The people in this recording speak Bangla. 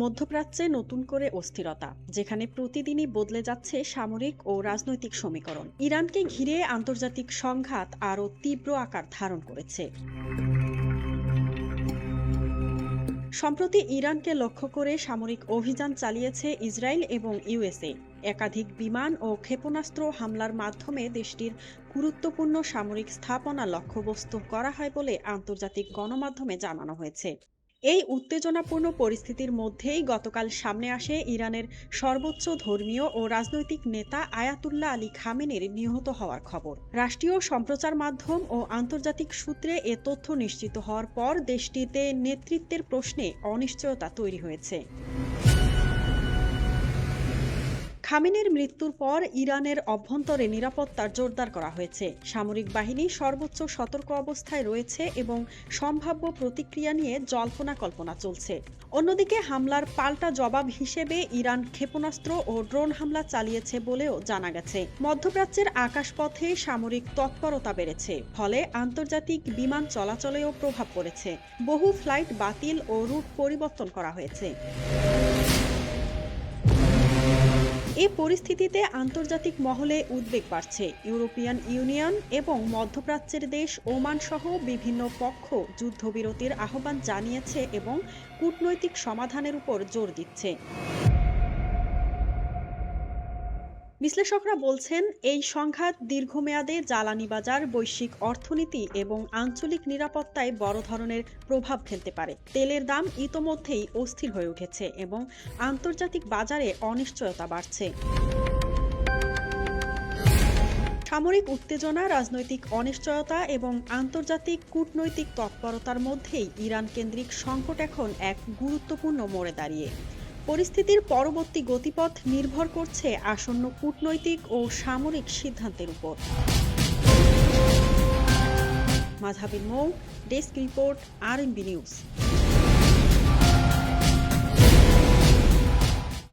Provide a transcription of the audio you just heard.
মধ্যপ্রাচ্যে নতুন করে অস্থিরতা, যেখানে প্রতিদিনই বদলে যাচ্ছে সামরিক ও রাজনৈতিক সমীকরণ। ইরানকে ঘিরে আন্তর্জাতিক সংঘাত আরও তীব্র আকার ধারণ করেছে। সম্প্রতি ইরানকে লক্ষ্য করে সামরিক অভিযান চালিয়েছে ইসরায়েল এবং ইউএসএ। একাধিক বিমান ও ক্ষেপণাস্ত্র হামলার মাধ্যমে দেশটির গুরুত্বপূর্ণ সামরিক স্থাপনা লক্ষ্যবস্তু করা হয় বলে আন্তর্জাতিক গণমাধ্যমে জানানো হয়েছে। এই উত্তেজনাপূর্ণ পরিস্থিতির মধ্যেই গতকাল সামনে আসে ইরানের সর্বোচ্চ ধর্মীয় ও রাজনৈতিক নেতা আয়াতুল্লাহ আলী খামেনির নিহত হওয়ার খবর। রাষ্ট্রীয় সম্প্রচার মাধ্যম ও আন্তর্জাতিক সূত্রে এ তথ্য নিশ্চিত হওয়ার পর দেশটিতে নেতৃত্বের প্রশ্নে অনিশ্চয়তা তৈরি হয়েছে। খামেনির মৃত্যুর পর ইরানের অভ্যন্তরে নিরাপত্তা জোরদার করা হয়েছে। সামরিক বাহিনী সর্বোচ্চ সতর্ক অবস্থায় রয়েছে এবং সম্ভাব্য প্রতিক্রিয়া নিয়ে জল্পনা কল্পনা চলছে। অন্যদিকে হামলার পাল্টা জবাব হিসেবে ইরান ক্ষেপণাস্ত্র ও ড্রোন হামলা চালিয়েছে বলেও জানা গেছে। মধ্যপ্রাচ্যের আকাশপথে সামরিক তৎপরতা বেড়েছে, ফলে আন্তর্জাতিক বিমান চলাচলেও প্রভাব পড়েছে। বহু ফ্লাইট বাতিল ও রুট পরিবর্তন করা হয়েছে। এই পরিস্থিতিতে আন্তর্জাতিক মহলে উদ্বেগ বাড়ছে। ইউরোপিয়ান ইউনিয়ন এবং মধ্যপ্রাচ্যের দেশ ওমান সহ বিভিন্ন পক্ষ যুদ্ধবিরতির আহ্বান জানিয়েছে এবং কূটনৈতিক সমাধানের উপর জোর দিচ্ছে। বিশ্লেষকরা বলছেন, এই সংঘাত দীর্ঘমেয়াদে জ্বালানি বাজার, বৈশ্বিক অর্থনীতি এবং আঞ্চলিক নিরাপত্তায় বড় ধরনের প্রভাব ফেলতে পারে। তেলের দাম ইতোমধ্যেই অস্থির হয়ে উঠেছে এবং আন্তর্জাতিক বাজারে অনিশ্চয়তা বাড়ছে। সামরিক উত্তেজনা, রাজনৈতিক অনিশ্চয়তা এবং আন্তর্জাতিক কূটনৈতিক তৎপরতার মধ্যেই ইরান কেন্দ্রিক সংকট এখন এক গুরুত্বপূর্ণ মোড়ে দাঁড়িয়ে। পরিস্থিতির পরবর্তী গতিপথ নির্ভর করছে আসন্ন কূটনৈতিক ও সামরিক সিদ্ধান্তের উপর। মাযহাবিন মৌ, ডেস্ক রিপোর্ট, RMB নিউজ।